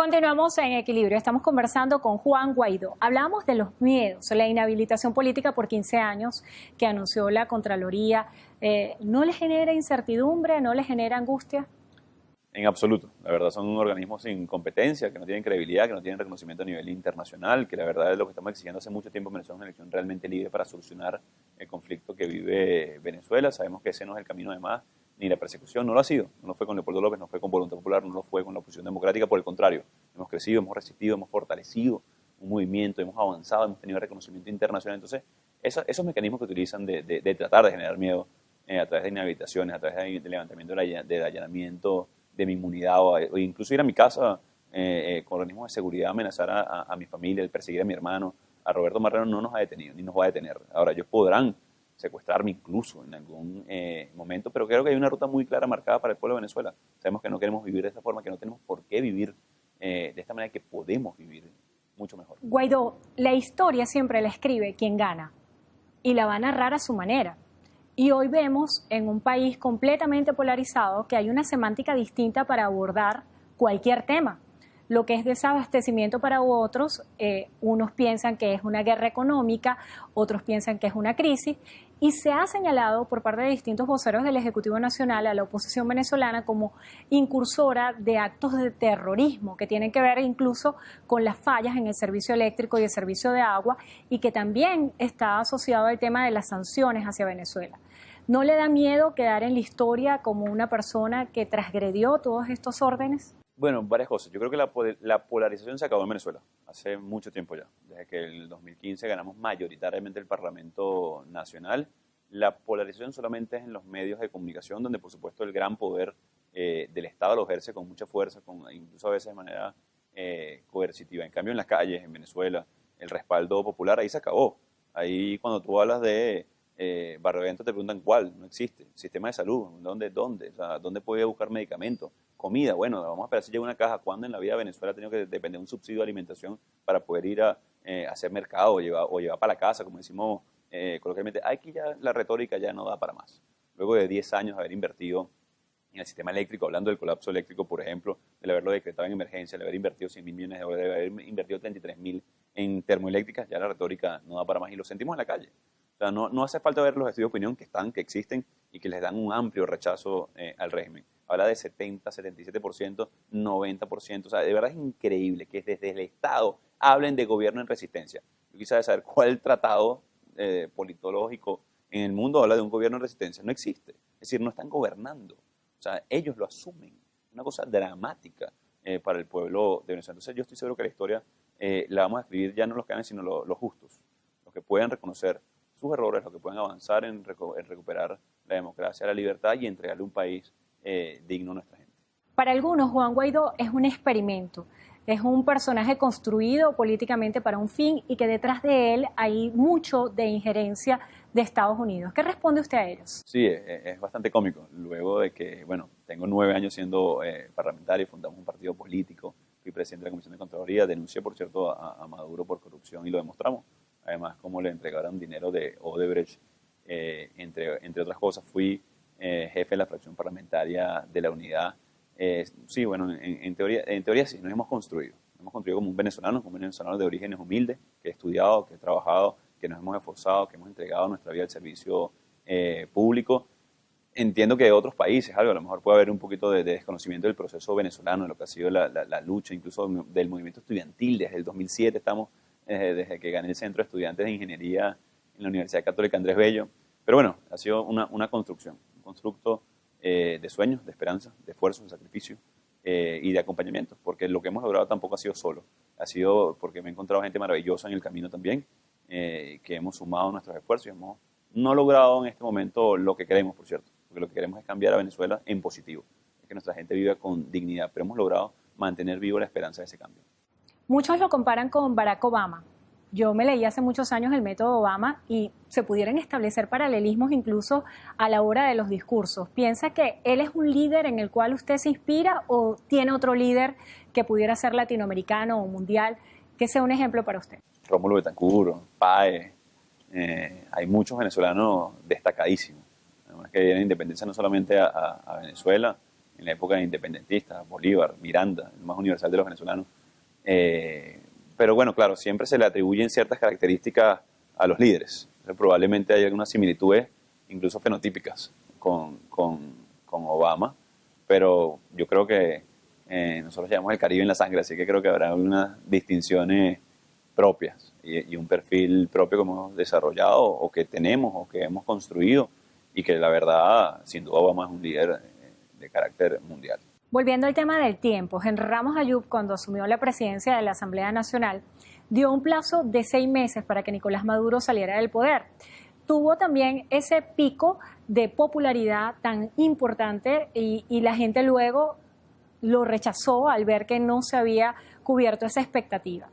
Continuamos en Equilibrio. Estamos conversando con Juan Guaidó. Hablamos de los miedos, la inhabilitación política por 15 años que anunció la Contraloría. ¿No le genera incertidumbre, no le genera angustia? En absoluto. La verdad son organismos sin competencia, que no tienen credibilidad, que no tienen reconocimiento a nivel internacional, que la verdad es lo que estamos exigiendo hace mucho tiempo en Venezuela, una elección realmente libre para solucionar el conflicto que vive Venezuela. Sabemos que ese no es el camino además, ni la persecución, no lo ha sido. No lo fue con Leopoldo López, no fue con Voluntad Popular, no lo fue con la oposición democrática, por el contrario. Hemos crecido, hemos resistido, hemos fortalecido un movimiento, hemos avanzado, hemos tenido reconocimiento internacional. Entonces, esos mecanismos que utilizan de tratar de generar miedo a través de inhabilitaciones, a través de levantamiento del allanamiento de mi inmunidad o incluso ir a mi casa con organismos de seguridad, amenazar a mi familia, el perseguir a mi hermano, a Roberto Marrero, no nos ha detenido ni nos va a detener. Ahora, ellos podrán secuestrarme incluso en algún momento, pero creo que hay una ruta muy clara marcada para el pueblo de Venezuela. Sabemos que no queremos vivir de esta forma, que no tenemos por qué vivir de esta manera, que podemos vivir mucho mejor. Guaidó, la historia siempre la escribe quien gana y la va a narrar a su manera. Y hoy vemos en un país completamente polarizado que hay una semántica distinta para abordar cualquier tema. Lo que es desabastecimiento para otros, unos piensan que es una guerra económica, otros piensan que es una crisis, y se ha señalado por parte de distintos voceros del Ejecutivo Nacional a la oposición venezolana como incursora de actos de terrorismo que tienen que ver incluso con las fallas en el servicio eléctrico y el servicio de agua, y que también está asociado al tema de las sanciones hacia Venezuela. ¿No le da miedo quedar en la historia como una persona que transgredió todos estos órdenes? Bueno, varias cosas. Yo creo que la polarización se acabó en Venezuela hace mucho tiempo ya. Desde que en el 2015 ganamos mayoritariamente el Parlamento Nacional, la polarización solamente es en los medios de comunicación, donde por supuesto el gran poder del Estado lo ejerce con mucha fuerza, incluso a veces de manera coercitiva. En cambio, en las calles, en Venezuela, el respaldo popular ahí se acabó. Ahí cuando tú hablas de Barrio te preguntan cuál, no existe. Sistema de salud, ¿dónde? O sea, ¿dónde puede buscar medicamentos? Comida, bueno, vamos a esperar si llega una caja. ¿Cuándo en la vida de Venezuela ha tenido que depender de un subsidio de alimentación para poder ir a hacer mercado o llevar para la casa, como decimos coloquialmente? Aquí ya la retórica ya no da para más. Luego de 10 años de haber invertido en el sistema eléctrico, hablando del colapso eléctrico, por ejemplo, de haberlo decretado en emergencia, de haber invertido 100.000 millones de dólares, de haber invertido 33.000 en termoeléctricas, ya la retórica no da para más y lo sentimos en la calle. O sea, no hace falta ver los estudios de opinión que existen y que les dan un amplio rechazo al régimen. Habla de 70, 77%, 90%. O sea, de verdad es increíble que desde el Estado hablen de gobierno en resistencia. Yo quisiera saber cuál tratado politológico en el mundo habla de un gobierno en resistencia. No existe. Es decir, no están gobernando. O sea, ellos lo asumen. Una cosa dramática para el pueblo de Venezuela. Entonces yo estoy seguro que la historia la vamos a escribir ya no los que hagan, sino los justos. Los que puedan reconocer sus errores, los que puedan avanzar en recuperar la democracia, la libertad y entregarle un país digno a nuestra gente. Para algunos, Juan Guaidó es un experimento, es un personaje construido políticamente para un fin y que detrás de él hay mucho de injerencia de Estados Unidos. ¿Qué responde usted a ellos? Sí, es bastante cómico. Luego de que, bueno, tengo 9 años siendo parlamentario, fundamos un partido político, fui presidente de la Comisión de Contraloría, denuncié, por cierto, a Maduro por corrupción y lo demostramos. Además, cómo le entregaron dinero de Odebrecht, entre otras cosas. Fui jefe de la fracción parlamentaria de la Unidad. Sí, bueno, en teoría sí, nos hemos construido. Nos hemos construido como un venezolano de orígenes humildes, que he estudiado, que he trabajado, que nos hemos esforzado, que hemos entregado nuestra vida al servicio público. Entiendo que de otros países, a lo mejor puede haber un poquito de desconocimiento del proceso venezolano, de lo que ha sido la lucha, incluso del movimiento estudiantil. Desde el 2007 estamos... desde que gané el Centro de Estudiantes de Ingeniería en la Universidad Católica Andrés Bello. Pero bueno, ha sido una construcción, un constructo de sueños, de esperanza, de esfuerzo, de sacrificio y de acompañamiento, porque lo que hemos logrado tampoco ha sido solo, ha sido porque me he encontrado gente maravillosa en el camino también, que hemos sumado nuestros esfuerzos y hemos no logrado en este momento lo que queremos, por cierto, porque lo que queremos es cambiar a Venezuela en positivo, es que nuestra gente viva con dignidad, pero hemos logrado mantener vivo la esperanza de ese cambio. Muchos lo comparan con Barack Obama. Yo me leí hace muchos años el método Obama y se pudieran establecer paralelismos incluso a la hora de los discursos. ¿Piensa que él es un líder en el cual usted se inspira o tiene otro líder que pudiera ser latinoamericano o mundial que sea un ejemplo para usted? Rómulo Betancourt, Páez, hay muchos venezolanos destacadísimos. Además que dieron independencia no solamente a Venezuela, en la época de independentistas, Bolívar, Miranda, el más universal de los venezolanos, Pero bueno, claro, siempre se le atribuyen ciertas características a los líderes. Probablemente hay algunas similitudes, incluso fenotípicas, con Obama, pero yo creo que nosotros llevamos el Caribe en la sangre, así que creo que habrá unas distinciones propias y un perfil propio que hemos desarrollado o que tenemos o que hemos construido y que la verdad, sin duda, Obama es un líder de carácter mundial. Volviendo al tema del tiempo, Henry Ramos Ayub, cuando asumió la presidencia de la Asamblea Nacional, dio un plazo de 6 meses para que Nicolás Maduro saliera del poder. Tuvo también ese pico de popularidad tan importante y la gente luego lo rechazó al ver que no se había cubierto esa expectativa.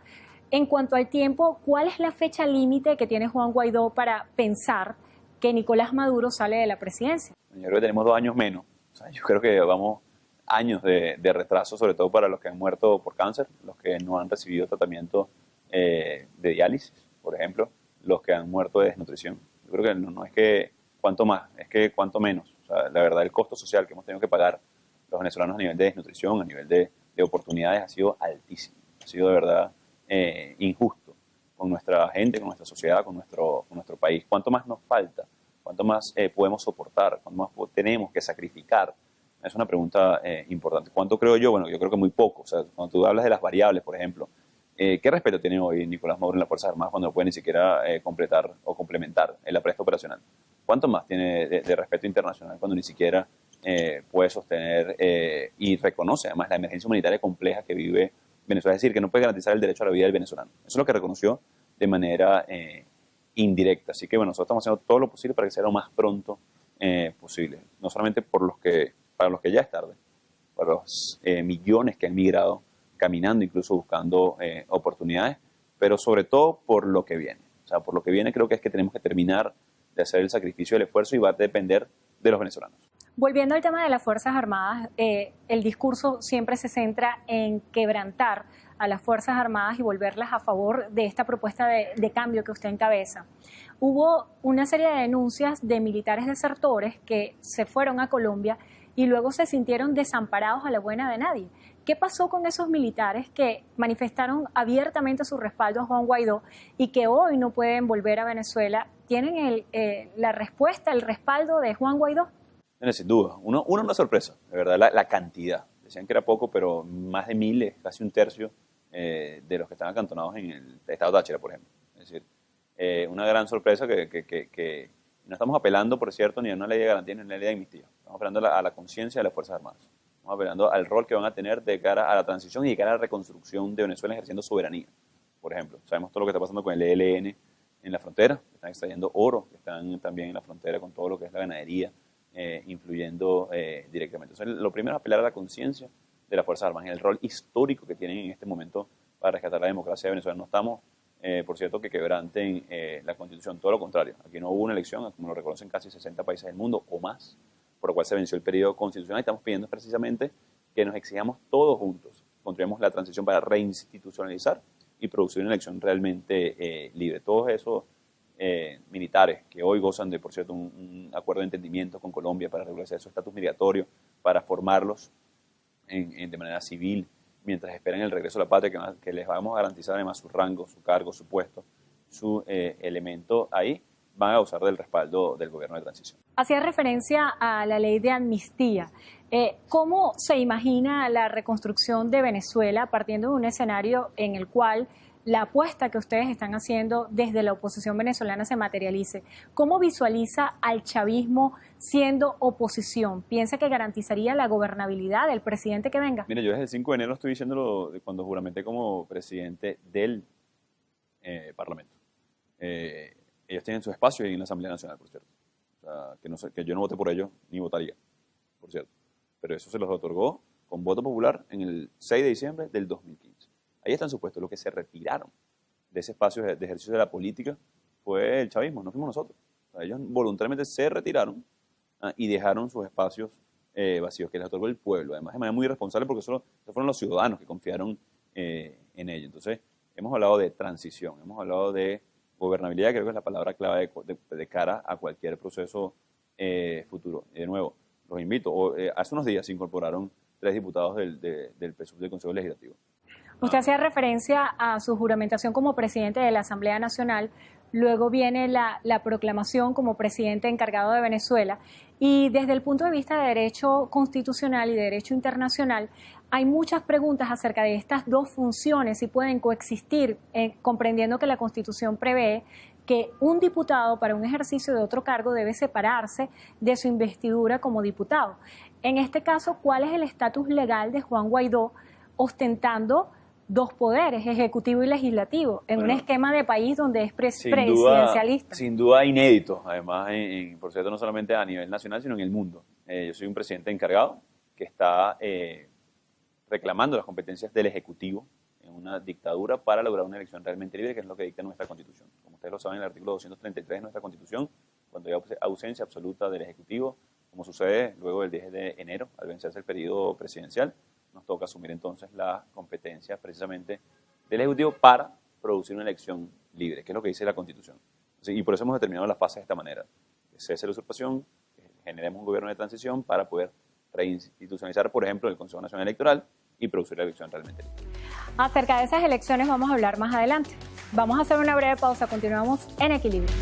En cuanto al tiempo, ¿cuál es la fecha límite que tiene Juan Guaidó para pensar que Nicolás Maduro sale de la presidencia? Yo creo que tenemos 2 años menos. O sea, yo creo que vamos años de retraso, sobre todo para los que han muerto por cáncer, los que no han recibido tratamiento de diálisis, por ejemplo, los que han muerto de desnutrición. Yo creo que no es que cuánto más, es que cuánto menos. O sea, la verdad, el costo social que hemos tenido que pagar los venezolanos a nivel de desnutrición, a nivel de oportunidades, ha sido altísimo. Ha sido de verdad injusto con nuestra gente, con nuestra sociedad, con nuestro país. ¿Cuánto más nos falta? ¿Cuánto más podemos soportar? ¿Cuánto más tenemos que sacrificar? Es una pregunta importante. ¿Cuánto creo yo? Bueno, yo creo que muy poco. O sea, cuando tú hablas de las variables, por ejemplo, ¿qué respeto tiene hoy Nicolás Maduro en las Fuerzas Armadas cuando no puede ni siquiera completar o complementar el apresto operacional? ¿Cuánto más tiene de respeto internacional cuando ni siquiera puede sostener y reconoce además la emergencia humanitaria compleja que vive Venezuela? Es decir, que no puede garantizar el derecho a la vida del venezolano. Eso es lo que reconoció de manera indirecta. Así que bueno, nosotros estamos haciendo todo lo posible para que sea lo más pronto posible. No solamente para los que ya es tarde, para los millones que han migrado caminando, incluso buscando oportunidades, pero sobre todo por lo que viene. O sea, por lo que viene creo que es que tenemos que terminar de hacer el sacrificio, el esfuerzo y va a depender de los venezolanos. Volviendo al tema de las Fuerzas Armadas, el discurso siempre se centra en quebrantar a las Fuerzas Armadas y volverlas a favor de esta propuesta de cambio que usted encabeza. Hubo una serie de denuncias de militares desertores que se fueron a Colombia y luego se sintieron desamparados a la buena de nadie. ¿Qué pasó con esos militares que manifestaron abiertamente su respaldo a Juan Guaidó y que hoy no pueden volver a Venezuela? ¿Tienen la respuesta, el respaldo de Juan Guaidó? Sin duda. Una sorpresa, de verdad, la cantidad. Decían que era poco, pero más de 1000, casi un tercio de los que están acantonados en el estado Táchira, por ejemplo. Es decir, una gran sorpresa que no estamos apelando, por cierto, ni a una ley de garantía ni a una ley de amnistía. Estamos apelando a la conciencia de las Fuerzas Armadas. Estamos apelando al rol que van a tener de cara a la transición y de cara a la reconstrucción de Venezuela ejerciendo soberanía. Por ejemplo, sabemos todo lo que está pasando con el ELN en la frontera, que están extrayendo oro, que están también en la frontera con todo lo que es la ganadería, influyendo directamente. Entonces, lo primero es apelar a la conciencia de las Fuerzas Armadas y el rol histórico que tienen en este momento para rescatar la democracia de Venezuela. No estamos, por cierto, que quebranten la Constitución, todo lo contrario. Aquí no hubo una elección, como lo reconocen casi 60 países del mundo o más, por lo cual se venció el periodo constitucional. Y estamos pidiendo precisamente que nos exijamos todos juntos, construyamos la transición para reinstitucionalizar y producir una elección realmente libre. Todos esos militares que hoy gozan de, por cierto, un acuerdo de entendimiento con Colombia para regularizar su estatus migratorio, para formarlos de manera civil, mientras esperan el regreso a la patria, que les vamos a garantizar además su rango, su cargo, su puesto, su elemento ahí, van a gozar del respaldo del gobierno de transición. Hacía referencia a la ley de amnistía. ¿Cómo se imagina la reconstrucción de Venezuela partiendo de un escenario en el cual la apuesta que ustedes están haciendo desde la oposición venezolana se materialice? ¿Cómo visualiza al chavismo siendo oposición? ¿Piensa que garantizaría la gobernabilidad del presidente que venga? Mira, yo desde el 5 de enero estoy diciéndolo cuando juramenté como presidente del Parlamento. Ellos tienen su espacio en la Asamblea Nacional, por cierto. O sea, que yo no voté por ellos ni votaría, por cierto. Pero eso se los otorgó con voto popular en el 6 de diciembre del 2015. Ahí están sus puestos. Los que se retiraron de ese espacio de ejercicio de la política fue el chavismo, no fuimos nosotros. O sea, ellos voluntariamente se retiraron y dejaron sus espacios vacíos, que les otorgó el pueblo, además de manera muy irresponsable, porque esos fueron los ciudadanos que confiaron en ello. Entonces, hemos hablado de transición, hemos hablado de gobernabilidad, creo que es la palabra clave de cara a cualquier proceso futuro. De nuevo, los invito. Hace unos días se incorporaron 3 diputados del PSUV del Consejo Legislativo. Usted hacía referencia a su juramentación como presidente de la Asamblea Nacional, luego viene la proclamación como presidente encargado de Venezuela, y desde el punto de vista de derecho constitucional y de derecho internacional, hay muchas preguntas acerca de estas dos funciones, si pueden coexistir, comprendiendo que la Constitución prevé que un diputado para un ejercicio de otro cargo debe separarse de su investidura como diputado. En este caso, ¿cuál es el estatus legal de Juan Guaidó ostentando dos poderes, ejecutivo y legislativo, en un esquema de país donde es presidencialista? Sin duda inédito, además, por cierto, no solamente a nivel nacional, sino en el mundo. Yo soy un presidente encargado que está reclamando las competencias del Ejecutivo en una dictadura para lograr una elección realmente libre, que es lo que dicta nuestra Constitución. Como ustedes lo saben, el artículo 233 de nuestra Constitución, cuando hay ausencia absoluta del Ejecutivo, como sucede luego del 10 de enero, al vencerse el periodo presidencial, nos toca asumir entonces la competencia precisamente del Ejecutivo para producir una elección libre, que es lo que dice la Constitución. Y por eso hemos determinado las fases de esta manera. Que cese la usurpación, que generemos un gobierno de transición para poder reinstitucionalizar, por ejemplo, el Consejo Nacional Electoral y producir la elección realmente libre. Acerca de esas elecciones vamos a hablar más adelante. Vamos a hacer una breve pausa, continuamos en Equilibrio.